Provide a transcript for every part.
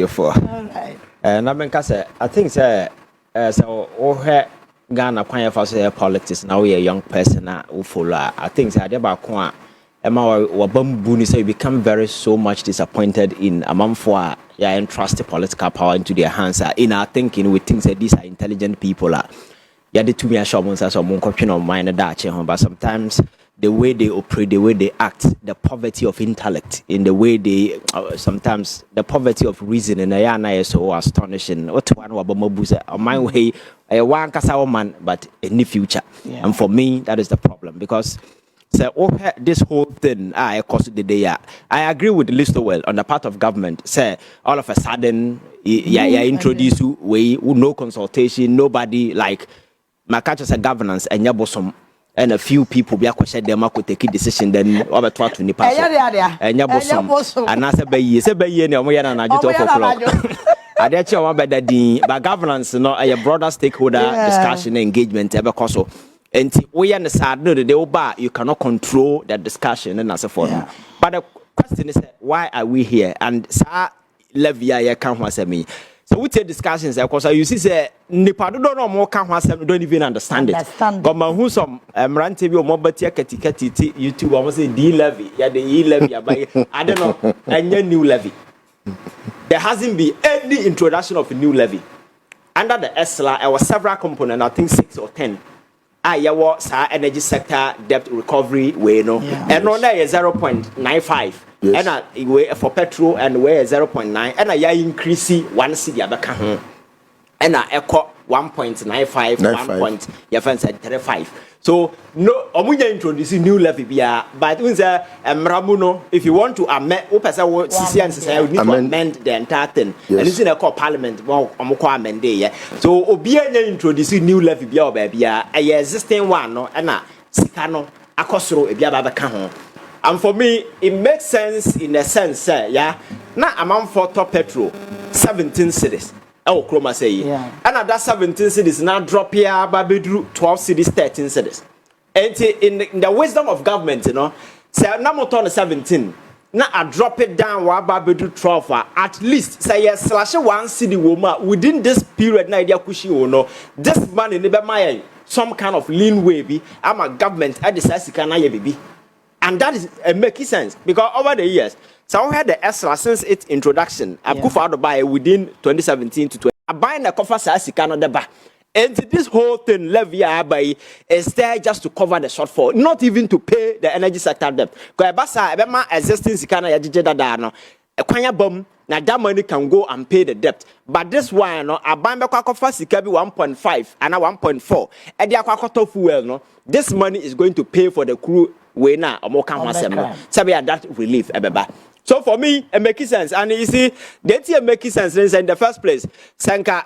for. Alright. And I think so oh Ghana kwan for say politics now we a young person who follow. I think say dey ba ko a wabambu ni say you become very so much disappointed in amamfo a ya entrust the political power into their hands. In our thinking we think that these are intelligent people yeah they to me assure us as some question on mind that but sometimes the way they operate, the way they act, the poverty of intellect, in the way they sometimes the poverty of reasoning, is so astonishing. What one wabamobuza on my way, a one kasa man, but in the future. Yeah. And for me, that is the problem because so this whole thing, I cost the day. I agree with Listowell on the part of government. Say all of a sudden, introduce you way no consultation, nobody like my catches a governance and yabosom. And a few people be question them could take a decision then over 12 nipa and yabosom and as a bay and we are an I dare you about that by governance a broader stakeholder discussion engagement ever coso and we understand no the bar you cannot control that discussion and as a form but the question is why are we here and sir levy I can't answer me. So we take discussions because you see say nipa don't know more can don't even understand it. But man who some rant or mobile ketiketi YouTube almost say D-Levy, yeah the E-Levy I don't know any new levy. There hasn't been any introduction of a new levy. Under the ESLA there were several components, I think 6 or 10. Was energy sector debt recovery way no and on there is 0.95 and for petrol and where 0.9 and I increase 1 city abaka and echo 1.95 1.35 so no omunya introduce new levy bia but when say mramuno if you want to amend person CCN you need to amend the entire thing and it's in a call parliament omko amend there so obianya introduce new levy bia obabia a existing one no na sika no akosoro bia babaka ho and for me it makes sense in a sense na amount for top petrol 17 cities oh chroma say and that 17 cities now drop here babedru 12 cities 13 cities and in the wisdom of government say na motor 17 na I drop it down wa babedru 12 at least say slash 1 city woman within this period na idea kushi no this money ne be my some kind of lean way be am a government at the size can na baby and that is making sense because over the years so we had the ESRA since its introduction. I've go for buy within 2017 to 20. I buy the cover size Canada ba. And this whole thing levy I buy is there just to cover the shortfall, not even to pay the energy sector debt. Because basa my existing sikana ya jije dada no. A kwanya bomb na that money can go and pay the debt. But this one no, I buy me kwa cover sikabi 1.5 and 1.4. And the akwa fuel no. This money is going to pay for the crew we na omo kan wasem no. Sabi that relief ebeba. So for me, it makes sense. And you see, that makes sense in the first place. Sanka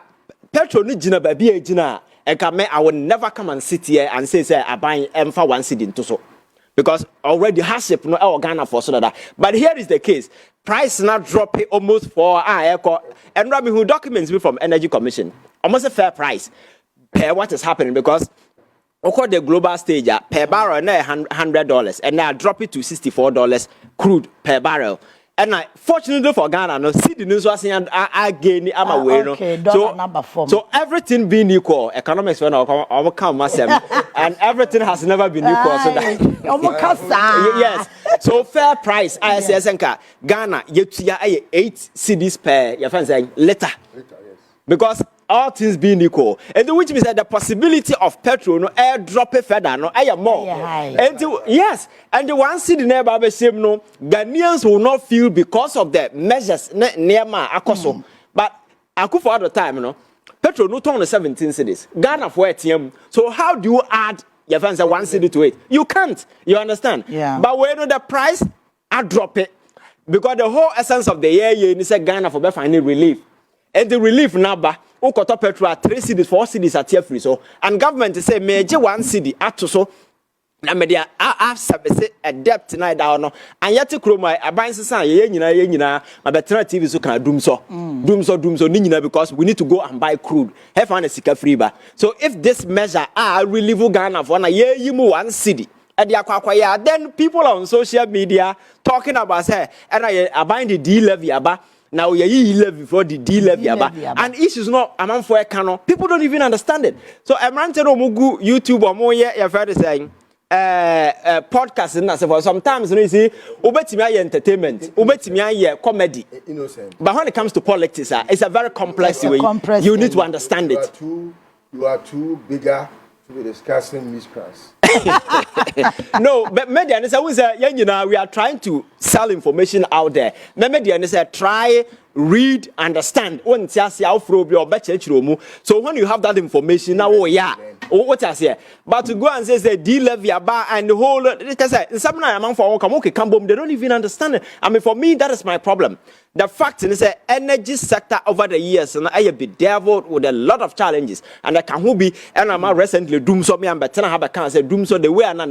petrol ni jina baby jina. I will never come and sit here and say I buy for 1 cedi into so. Because already hardship no Ghana for so that. But here is the case. Price now drop almost for and Rabbi who documents me from Energy Commission. Almost a fair price per what is happening because according the global stage per barrel na $100 and now drop it to $64 crude per barrel. And fortunately for Ghana, no see the news was again I'm aware no. So everything being equal, economics when I come myself and everything has never been equal. So that yes. So fair price ISSNK Ghana you 8 cedis per your friend saying later. Because all things being equal, and which means that the possibility of petrol no air drop it further no air more. And yes, and the 1 city nearby the same no Ghanaians will not feel because of the measures near my akoso. But I could for other time petrol no turn 17 cities. Ghana for ATM. So how do you add your friends 1 city to it? You can't. You understand? Yeah. But when the price I drop it because the whole essence of the year you say Ghana for finding relief. And the relief number, Okota petrol 3 cities, 4 cities at tier free. So, and government say major 1 city at so. Na media I service a debt tonight down. And yet to chroma a buying society, yena, my better TV so can doom so nina because we need to go and buy crude. Have fun a sika free bar. So if this measure are relieve Ghana for 1 year, you move 1 city. Then people on social media talking about say and I buying the D-Levy aba. Now you E-Levy for the D-Levy and issues not a man for a canon. People don't even understand it. So I'm ranting on Mugu YouTube or more yet. You've heard saying podcast and for sometimes you see ubetimi entertainment, ubetimi comedy. Innocent. But when it comes to politics, it's a very complex way. You need to understand it. You are too bigger to be discussing miscreants. No, but media is always we are trying to sell information out there. Media is try, read, understand. So when you have that information, now what I say, but to go and say D-Levy and the whole they don't even understand it. I mean, for me, that is my problem. The fact is the energy sector over the years and I have been bedeviled with a lot of challenges, and I can be and I'm recently doom so me and better have a cancer doom so the way and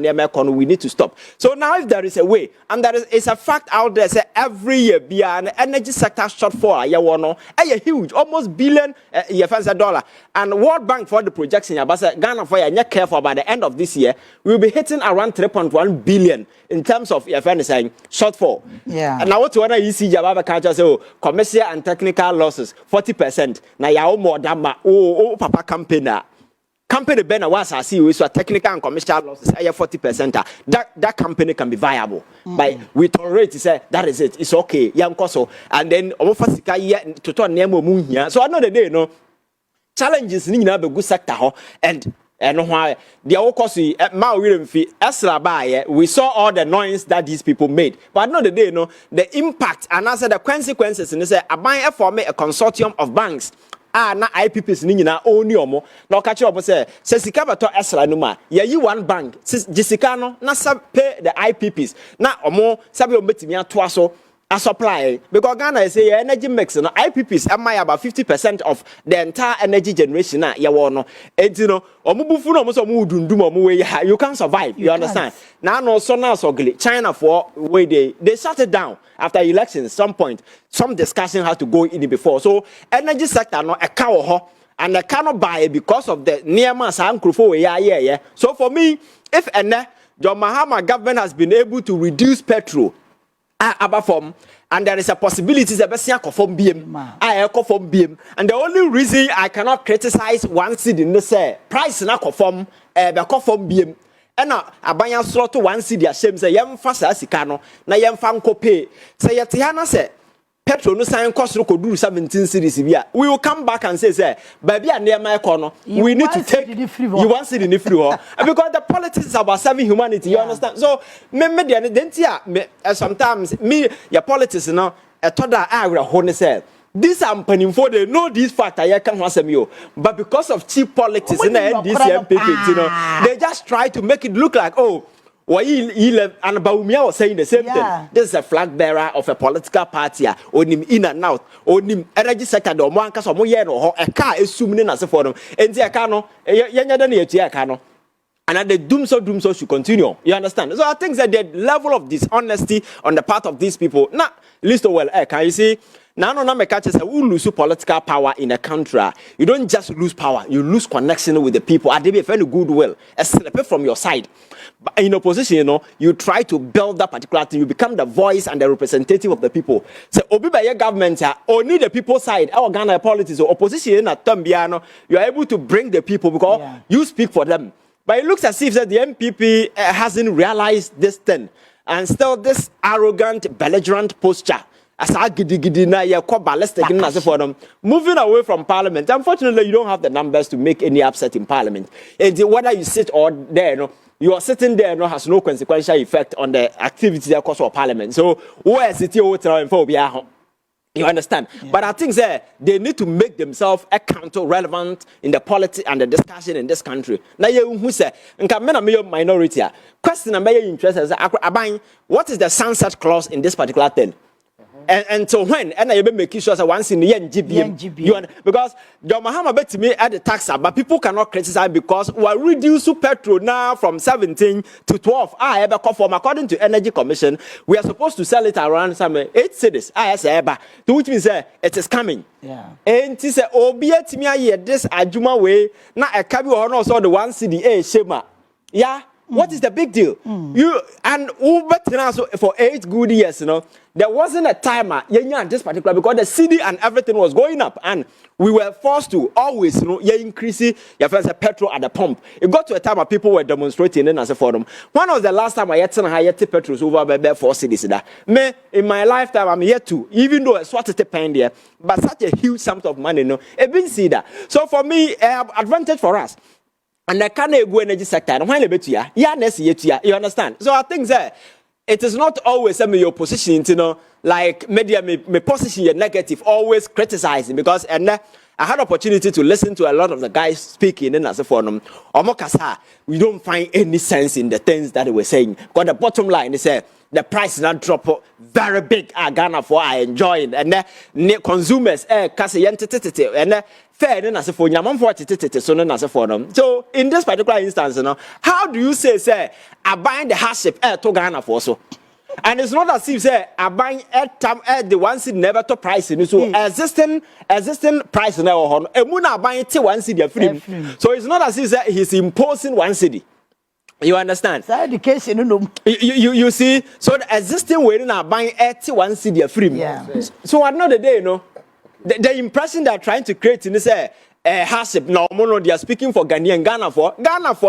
we need to stop. So now if there is a way, and there is a fact out there say every year be an energy sector shortfall a huge almost billion $, and World Bank for the projection Ghana for you careful by the end of this year we will be hitting around 3.1 billion in terms of saying shortfall. Yeah. And now what you see Jababa culture say commercial and technical losses 40%. Now ya more than papa campaigner. Company Ben was I see we so technical and commercial losses 40%. That company can be viable. But we tolerate say that is it. It's okay. And then to turn name here. So another day challenges ni na be good sector and why the okosi we saw all the noise that these people made, but not the day the impact and also the consequences and say I form a consortium of banks na IPPs ni nyina oni omo na okache omo say sika beto esra no ma ye one bank jisika no na pay the IPPs na omo sabe omo betimi ato aso a supply because Ghana is a energy mix no IPPs am about 50% of the entire energy generation na ya wo no entino omubufu no so mu dundum omu we you can't survive you understand now no so now so China for way they shut it down after elections some point some discussion had to go in before so energy sector no e ka wo ho and they cannot buy it because of the near mass ankrofo we yeah so for me if John Mahama government has been able to reduce petrol form, and there is a possibility that from BM, I from BM, and the only reason I cannot criticize one city in the say price na from from BM, and a buy slot to one city shame say yam fast as no na yam fan pay say yetiana say petrol no sign cost to do 17 cities we will come back and say baby and near my corner we need to take you want see the free because the politics is about serving humanity you understand so me sometimes me your politics no a thought that I will hold say this I'm penning for they know this fact I can answer me but because of cheap politics in the NDC they just try to make it look like and Baumia was saying the same thing. This is a flag bearer of a political party. On him in and out. On him energy sector. The one case of more year or a car is swimming as a forum. And the Akano, younger than the Akano. And the doom so should continue. You understand? So I think that the level of dishonesty on the part of these people. Now, listen well. Can you see? Now, no, me catches who lose political power in a country. You don't just lose power; you lose connection with the people. And they be very goodwill, a slap from your side. But in opposition, you try to build that particular thing. You become the voice and the representative of the people. So, obi by your government, only the people side. Our Ghana politics or opposition at Tambiano, you are able to bring the people because you speak for them. But it looks as if that the MPP hasn't realized this thing, and still this arrogant, belligerent posture. Moving away from parliament. Unfortunately, you don't have the numbers to make any upset in parliament. And whether you sit or there, you are sitting there has no consequential effect on the activities of course of parliament. So where is it you understand? But I think they need to make themselves counter relevant in the politics and the discussion in this country. Now you who say minority question and interest is what is the sunset clause in this particular thing? And so when and I make sure that once in the NGB, because John Mahama bet me at the tax, but people cannot criticize because we are reducing petrol now from 17 to 12. I ever conform according to Energy Commission. We are supposed to sell it around some 8 cities. I say to which means it is coming. Yeah. And this this Ajuma way now a cabi or also the one city shema. Yeah. What is the big deal? You and Uber for 8 good years, you know, there wasn't a timer this particular because the CD and everything was going up, and we were forced to always, you know, increase your friends petrol at the pump. It got to a time where people were demonstrating in as a forum. When was the last time I had to petrol over by 4 cities? Me in my lifetime, I'm yet to, even though it's what it's paying there, but such a huge sum of money, no, it been see that. So for me, advantage for us. And I can't go energy sector. And when you understand? So I think that it is not always your position, you know, like media, my position is negative, always criticizing, because and I had opportunity to listen to a lot of the guys speaking in as a forum. We don't find any sense in the things that they were saying. Because the bottom line is the price is not drop very big. Ghana for I enjoy it, and consumers and fair as a phone. So in this particular instance, you know, how do you say I buying the hardship to Ghana for so? And it's not as if I buying at the one city never to price in so existing price now and buying 1 city free. So it's not as if he's imposing 1 city. You understand? Education, you see, so the existing way now buying 1 city free. Yeah. So at another day, you know, the impression they're trying to create in this hardship. No, they are speaking for Ghana for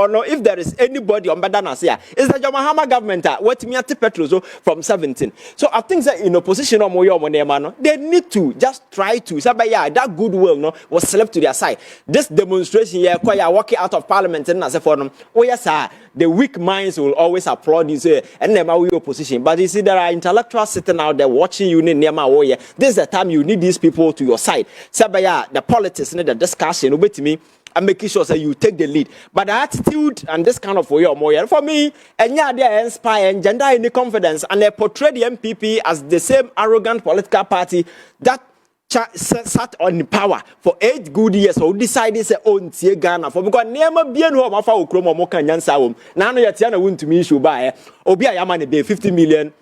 no. If there is anybody on Badana here, it's the Jamahama government. What me at petrol from 17. So I think that in opposition or more, they need to just try to say, yeah, that goodwill no was slept to their side. This demonstration here, walking out of parliament and as a forum. Oh yes, sir. The weak minds will always applaud this and never we opposition. But you see, there are intellectuals sitting out there watching you in Nema. This is the time you need these people to your side. Sabaya, the politics, the discussion, obey to me, and making sure that you take the lead. But the attitude and this kind of way or more, for me, and yeah, they inspire and gender any confidence, and they portray the MPP as the same arrogant political party that sat on power for 8 good years. So decided to own Ghana for because never be no mafa okromo mo kan yansa wom na no yete na won tumi issue ba obi a yama ne be 50 million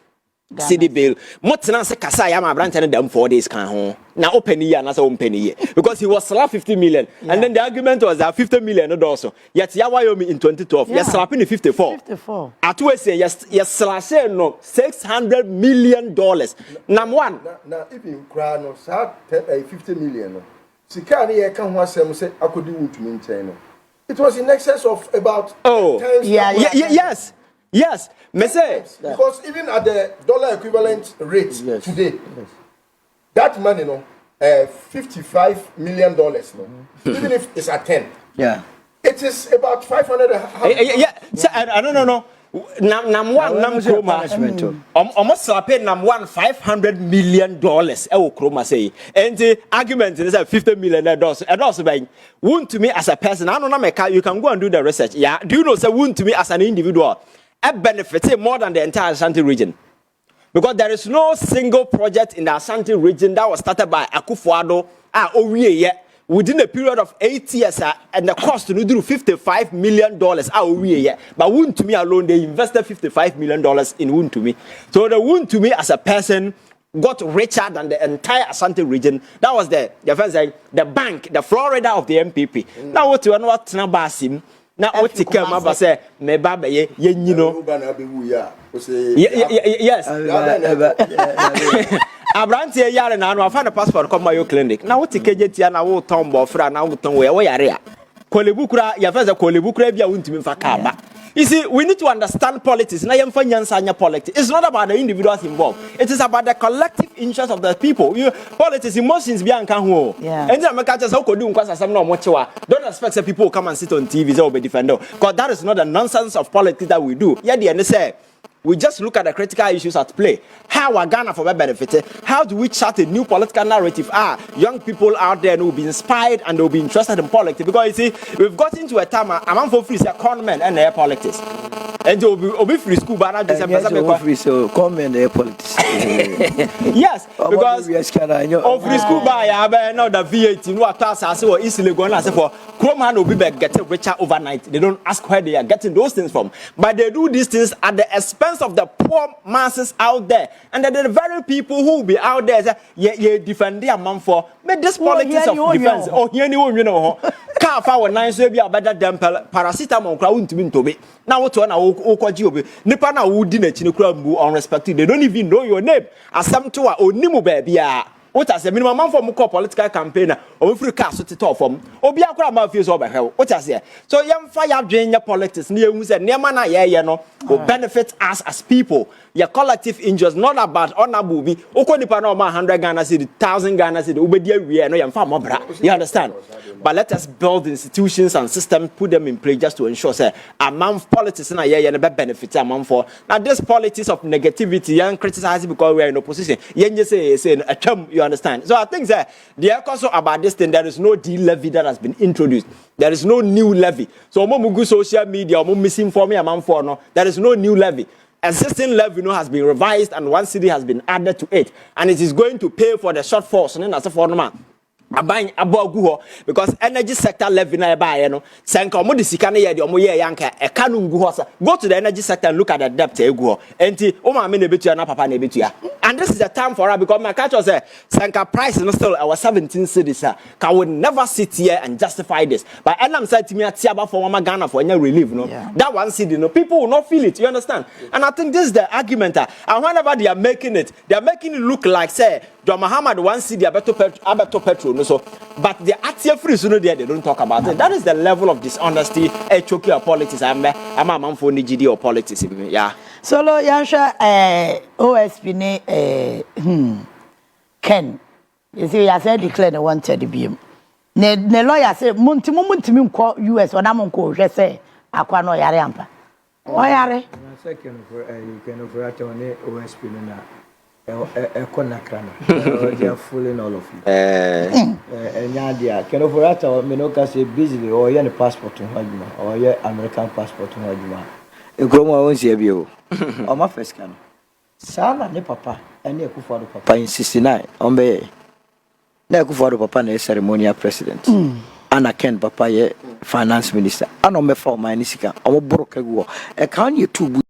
CD bill motena se kasa yama branch ne dem 4 days kan ho na open year na so open year because he was slapped 50 million and then the argument was that 50 million no also yet yawayomi in 2012 yes slapping 54 at we say yes slash no 600 million dollars number one now if you cry no 50 million no sika na ye kan ho asem say akodi wutumi nchen no it was in excess of about 10 yes me say because even at the dollar equivalent rate today that money no $55 million no even if it's at 10 it is about 500 no Nam one nam kroma almost slapping nam one $500 million kroma say and the argument is $50 million and also by wound to me as a person I don't know you can go and do the research do you know say wound to me as an individual a benefit more than the entire Ashanti region because there is no single project in the Ashanti region that was started by Akufo-Addo within a period of 8 years and the cost to do $55 million but wound to me alone they invested $55 million in wound to me so the wound to me as a person got richer than the entire Ashanti region. That was the bank, the Florida of the MPP. Now what you know what Basim now what to come up say me baba ye you know yes Abrantie yare na no afa na passport come my clinic na what take jetia na wo ton bofra na wo ton we yare a kolebukura ya feza kolebukura bia wontimi mfa ka ba. You see, we need to understand politics. Politics. It's not about the individuals involved. It is about the collective interest of the people. Politics, emotions, don't expect that people come and sit on TV or be defender. Because that is not the nonsense of politics that we do. We just look at the critical issues at play. How are Ghana for benefit? How do we chart a new political narrative? Young people out there will be inspired and they'll be interested in politics. Because you see, we've got into a time, I'm for free, conmen and their politics. And they'll be free school, but I just free, so comment their politics. Yes, because of free school by I know the VAT, no class, I say, easily going as for Chroman will be getting richer overnight. They don't ask where they are getting those things from. But they do these things at the expense defense of the poor masses out there. And then the very people who will be out there say, yeah, defend their man for. But this politics of defense, oh, here you know, can't find nice way be better than paracetamol crowd to be to be. Now, what one Okoji, Nipa na would dinner chinukrambu unrespected. They don't even know your name. As some to a Nimu baby. What as a minimum for Muko political campaign or free cast to talk from Obia Crama feels over hell. What I say? So young fire drain your politics near who's a near mana will benefit us as people. Your collective interest, not about honorable. Okonipano 100 Ghana city, 1,000 Ghana city, Ubedia, we are no young farmer. You understand? But let us build institutions and systems, put them in place just to ensure say a man politics and a year and benefits a man for. Now, this politics of negativity and criticizing because we are in opposition, you just say a term, you understand? So I think that the also about this thing, there is no D-Levy that has been introduced. There is no new levy. So, Momugu social media, misinforming a man for no, there is no new levy. Existing levy has been revised and one city has been added to it, and it is going to pay for the shortfalls. And then as a foreigner, buying about because energy sector levy na buy senka omo de sika na ye de omo ye yanka e kanu nguho go to the energy sector and look at the debt eguho enti o ma me na betua na papa na betua. And this is the time for us because my catch say senka price is still our 17 cities can we never sit here and justify this, but enam say timi atiaba for mama Ghana for any relief that one city people will not feel it, you understand? And I think this is the argument and whenever they are making it look like say John Muhammad one city abeto petrol. So, but the active free there they don't talk about it. That is the level of dishonesty, choky or politics. I'm a man for GD or politics. Yeah. Solo Yansha OSP Ken. You see, I said declare the 130 BM. Ne lawyer say Muntimu call US or Namonco, just say Aquano Yarampa. Why are you can overrate on OSP now? They are fooling all of you. And Nadia, can overrate or Minoka say busy or any passport to Hajima or your American passport to Hajima. A grandma owns your view. Or my first can. Sana, ne papa, and near Kufa papa in 69 on Bay. Near Kufa papa, a ceremonial president. Anna Ken papa, finance minister. I know me for my Nisika, or broke a war. A can you two